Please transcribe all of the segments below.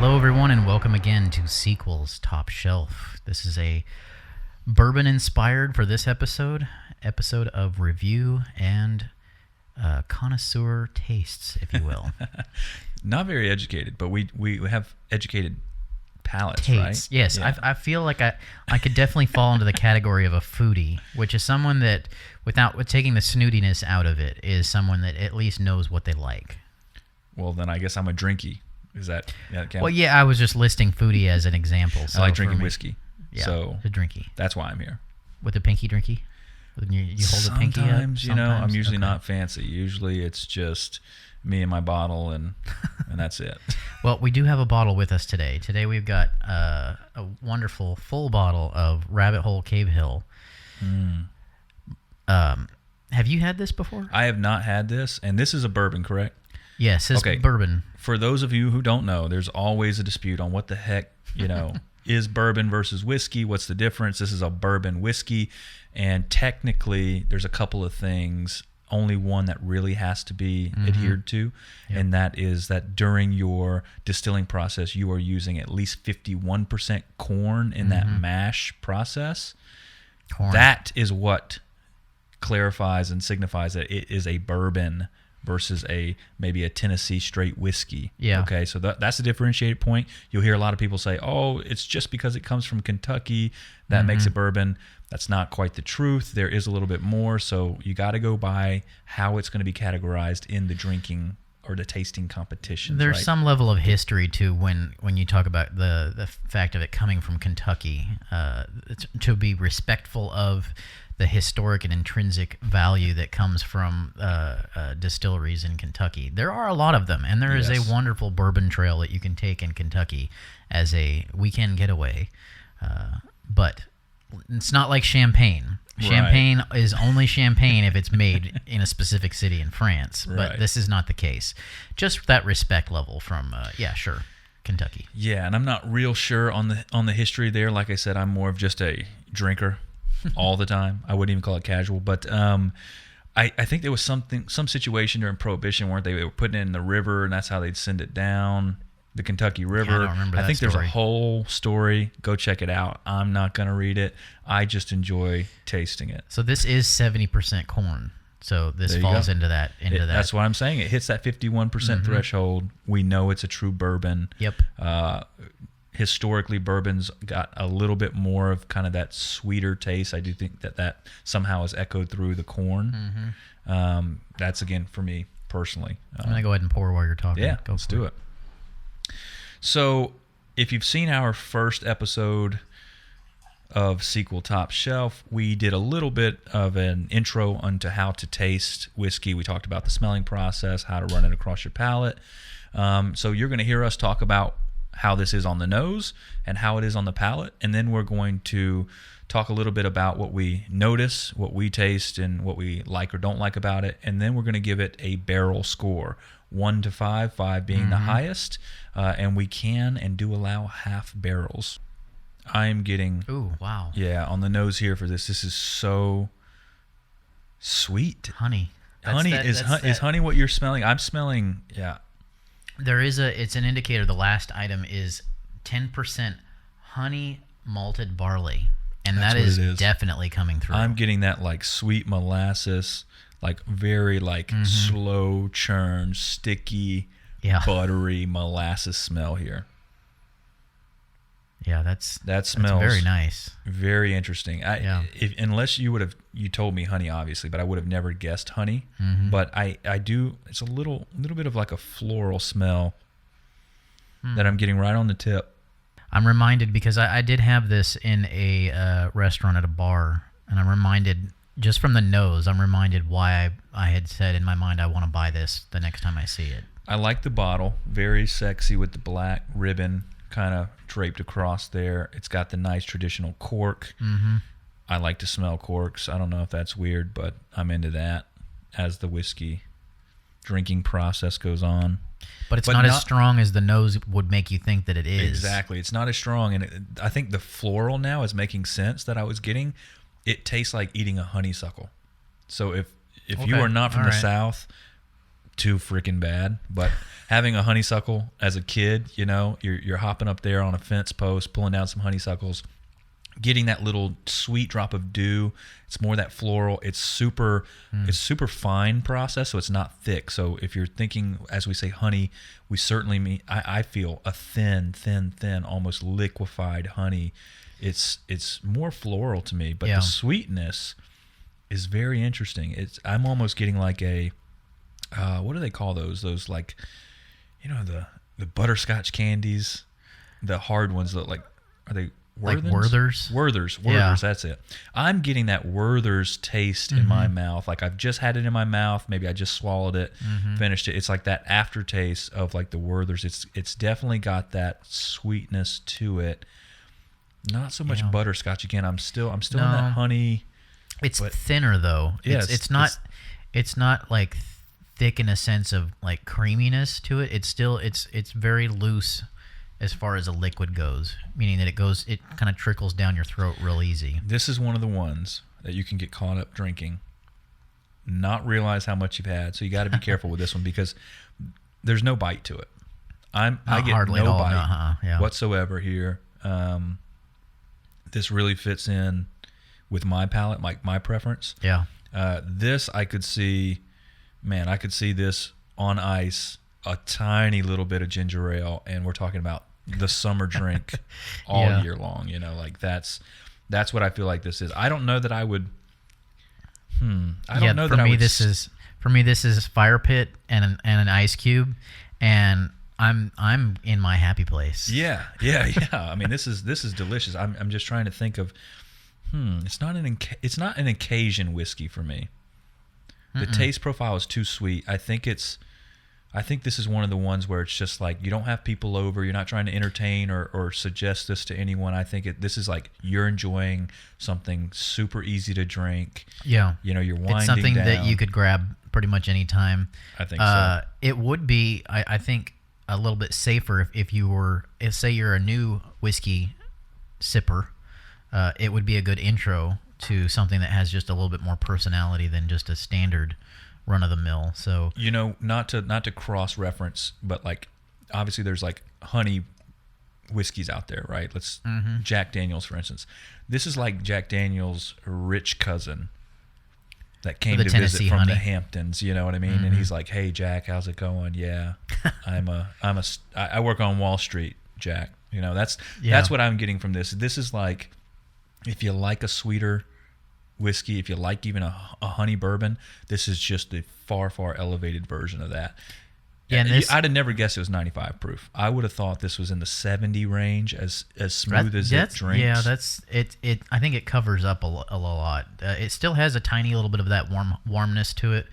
Hello, everyone, and welcome again to Sequels Top Shelf. This is a bourbon-inspired for this episode of review and connoisseur tastes, if you will. Not very educated, but we have educated palates, Tastes, right? yes. Yeah. I feel like I could definitely fall into the category of a foodie, which is someone that, with taking the snootiness out of it, is someone that at least knows what they like. Well, then I guess I'm a drinky. Is that count? Well, yeah, I was just listing foodie as an example. So I like drinking whiskey. Yeah, so a drinky. That's why I'm here. With a pinky drinky? You hold a pinky up? Sometimes, I'm usually not fancy. Usually it's just me and my bottle, and that's it. Well, we do have a bottle with us today. Today we've got a wonderful full bottle of Rabbit Hole Cavehill. Have you had this before? I have not had this, and this is a bourbon, correct? Yes, it's bourbon. For those of you who don't know, there's always a dispute on what the heck, is bourbon versus whiskey. What's the difference? This is a bourbon whiskey, and technically there's a couple of things. Only one that really has to be adhered to, and that is that during your distilling process, you are using at least 51% corn in that mash process. Corn. That is what clarifies and signifies that it is a bourbon versus maybe a Tennessee straight whiskey. Yeah. Okay, so that's a differentiated point. You'll hear a lot of people say, oh, it's just because it comes from Kentucky that makes it bourbon. That's not quite the truth. There is a little bit more, so you got to go by how it's going to be categorized in the drinking or the tasting competitions. There's right? some level of history to when you talk about the fact of it coming from Kentucky, to be respectful of the historic and intrinsic value that comes from distilleries in Kentucky. There are a lot of them, and there is a wonderful bourbon trail that you can take in Kentucky as a weekend getaway. But it's not like champagne. Champagne is only champagne if it's made in a specific city in France, but this is not the case. Just that respect level from, Kentucky. Yeah, and I'm not real sure on the history there. Like I said, I'm more of just a drinker all the time. I wouldn't even call it casual, but I think there was some situation during Prohibition, weren't they? They were putting it in the river, and that's how they'd send it down the Kentucky River. Yeah, I don't remember that think story. There's a whole story. Go check it out. I'm not going to read it. I just enjoy tasting it. So this is 70% corn. So this falls into that. That's what I'm saying. It hits that 51% threshold. We know it's a true bourbon. Yep. Historically, bourbon's got a little bit more of kind of that sweeter taste. I do think that somehow is echoed through the corn. That's, again, for me personally. I'm going to go ahead and pour while you're talking. Yeah, let's do it. So if you've seen our first episode of Sequel Top Shelf, we did a little bit of an intro onto how to taste whiskey. We talked about the smelling process, how to run it across your palate. So you're going to hear us talk about how this is on the nose and how it is on the palate, and then we're going to talk a little bit about what we notice, what we taste, and what we like or don't like about it, and then we're going to give it a barrel score, 1 to 5, 5 being the highest, and we can and do allow half barrels. I'm getting... Ooh, wow. Yeah, on the nose here for this. This is so sweet. Honey. Is honey what you're smelling? I'm smelling, yeah. It's an indicator. The last item is 10% honey malted barley, and that is definitely coming through. I'm getting that like sweet molasses, like very like slow churn, sticky, buttery molasses smell here. Yeah, that smells very nice. Very interesting. Unless you told me honey, obviously, but I would have never guessed honey. But I do. It's a little bit of like a floral smell that I'm getting right on the tip. I'm reminded because I did have this in a restaurant at a bar, and I'm reminded just from the nose. I'm reminded why I had said in my mind I want to buy this the next time I see it. I like the bottle. Very sexy with the black ribbon kind of draped across there. It's got the nice traditional cork. I like to smell corks. I don't know if that's weird, but I'm into that as the whiskey drinking process goes on. But it's not as strong as the nose would make you think that it is. Exactly. It's not as strong, and I think the floral now is making sense that I was getting. It tastes like eating a honeysuckle. So if you are not from the South, too freaking bad. But having a honeysuckle as a kid, you know, you're hopping up there on a fence post, pulling down some honeysuckles, getting that little sweet drop of dew. It's more that floral. It's super fine process, so it's not thick. So if you're thinking, as we say, honey, we certainly mean, I feel a thin, almost liquefied honey. It's more floral to me, but the sweetness is very interesting. I'm almost getting like a, what do they call those? Those, like, you know, the butterscotch candies, the hard ones that, like, are they like Werther's? Werther's, that's it. I'm getting that Werther's taste in my mouth. Like, I've just had it in my mouth. Maybe I just swallowed it, finished it. It's like that aftertaste of, like, the Werther's. It's definitely got that sweetness to it. Not so much butterscotch. Again, I'm still in that honey. It's thinner though. Yes, it's not like thick in a sense of like creaminess to it. It's still it's very loose as far as a liquid goes, meaning that it kind of trickles down your throat real easy. This is one of the ones that you can get caught up drinking, not realize how much you've had. So you got to be careful with this one because there's no bite to it. I get hardly no at all, bite whatsoever here. This really fits in with my palate, my preference. Yeah. This I could see this on ice, a tiny little bit of ginger ale, and we're talking about the summer drink all year long. You know, like that's what I feel like this is. I don't know that I would. I don't know that I would. For me, this is fire pit and an ice cube, and I'm in my happy place. Yeah. I mean, this is delicious. I'm just trying to think of. It's not an occasion whiskey for me. The taste profile is too sweet. I think this is one of the ones where it's just like you don't have people over. You're not trying to entertain or suggest this to anyone. I think this is like you're enjoying something super easy to drink. Yeah. You know, you're winding down. It's something that you could grab pretty much any time. I think so. It would be, I think, a little bit safer if you were, say you're a new whiskey sipper. It would be a good intro to something that has just a little bit more personality than just a standard run of the mill. So, you know, not to cross reference, but like obviously there's like honey whiskeys out there, right? Jack Daniel's, for instance. This is like Jack Daniel's rich cousin that came to visit from the Hamptons, you know what I mean? And he's like, "Hey Jack, how's it going?" "Yeah, I work on Wall Street, Jack." You know, that's what I'm getting from this. This is like, if you like a sweeter whiskey, if you like even a honey bourbon, this is just a far elevated version of that. Yeah, and I'd have never guessed it was 95 proof. I would have thought this was in the 70 range, as smooth as it drinks. Yeah, that's it. I think it covers up a lot. It still has a tiny little bit of that warmness to it.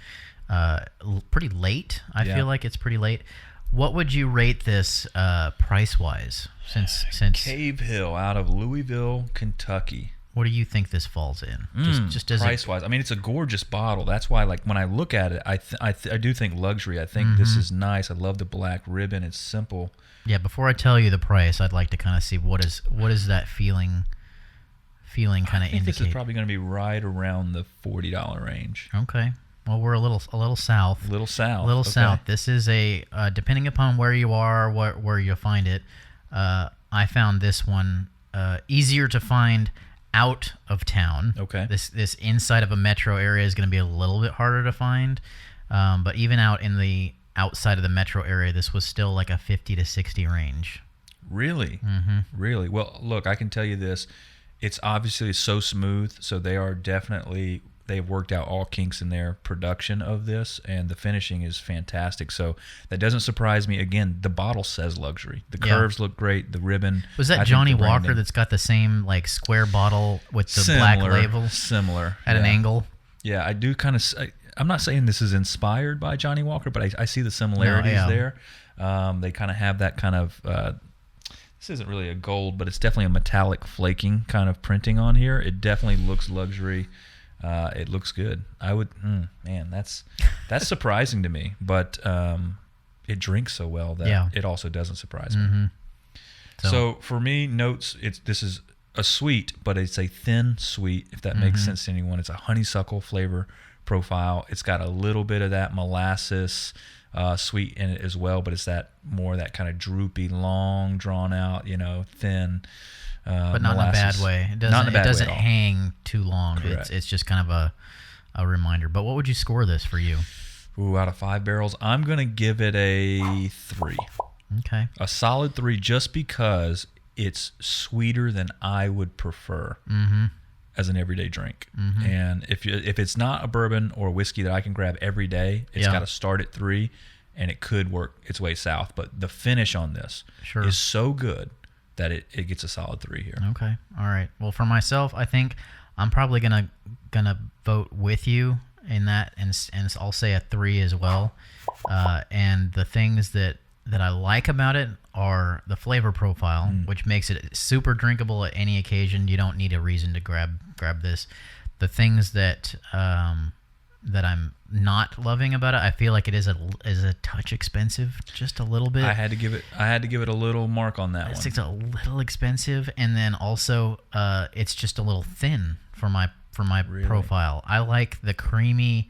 Pretty late. I feel like it's pretty late. What would you rate this price wise? Since Cavehill out of Louisville, Kentucky. What do you think this falls in? Just as price wise, I mean, it's a gorgeous bottle. That's why, like, when I look at it, I do think luxury. I think this is nice. I love the black ribbon. It's simple. Yeah. Before I tell you the price, I'd like to kind of see what is that feeling kind of indicate. This is probably going to be right around the $40 range. Okay. Well, we're a little south. South. This is a depending upon where you are, where you find it. I found this one easier to find out of town. Okay. This inside of a metro area is going to be a little bit harder to find. But even out in the outside of the metro area, this was still like a 50 to 60 range. Really? Really? Well, look, I can tell you this. It's obviously so smooth, so they've worked out all kinks in their production of this, and the finishing is fantastic. So that doesn't surprise me. Again, the bottle says luxury. The curves look great. The ribbon. Was that Johnny Walker that's got the same like square bottle with the black label? Similar. At an angle? Yeah, I do kind of. I'm not saying this is inspired by Johnny Walker, but I see the similarities there. They kind of have that kind of. This isn't really a gold, but it's definitely a metallic flaking kind of printing on here. It definitely looks luxury. It looks good. I would, man, that's surprising to me, but it drinks so well that it also doesn't surprise me. So for me, notes, this is a sweet, but it's a thin sweet, if that makes sense to anyone. It's a honeysuckle flavor profile. It's got a little bit of that molasses sweet in it as well, but it's that kind of droopy, long, drawn out, thin. But not molasses. in a bad way. It doesn't hang too long. It's just kind of a reminder. But what would you score this for you? Ooh, out of 5 barrels, I'm going to give it a 3. Okay. A solid 3, just because it's sweeter than I would prefer as an everyday drink. And if it's not a bourbon or whiskey that I can grab every day, it's got to start at 3, and it could work its way south. But the finish on this is so good that it gets a solid 3 here. Okay. All right. Well, for myself, I think I'm probably gonna vote with you in that, and I'll say a 3 as well. And the things that I like about it are the flavor profile, which makes it super drinkable at any occasion. You don't need a reason to grab this. The things that I'm not loving about it, I feel like it is a touch expensive, just a little bit. I had to give it a little mark on that one. It's a little expensive, and then also it's just a little thin for my profile. I like the creamy,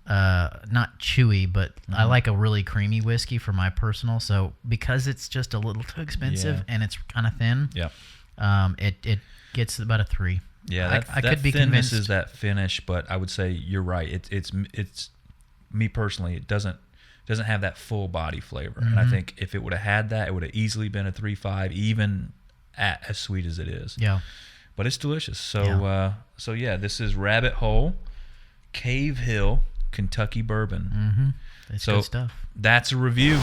not chewy, but I like a really creamy whiskey for my personal. So because it's just a little too expensive and it's kind of thin, it gets about a 3. Yeah, I could be thinness convinced. is that finish, but I would say you're right. It's me personally. It doesn't have that full body flavor, and I think if it would have had that, it would have easily been a 3.5, even at as sweet as it is. Yeah. But it's delicious. So this is Rabbit Hole, Cavehill, Kentucky Bourbon. It's good stuff. That's a review.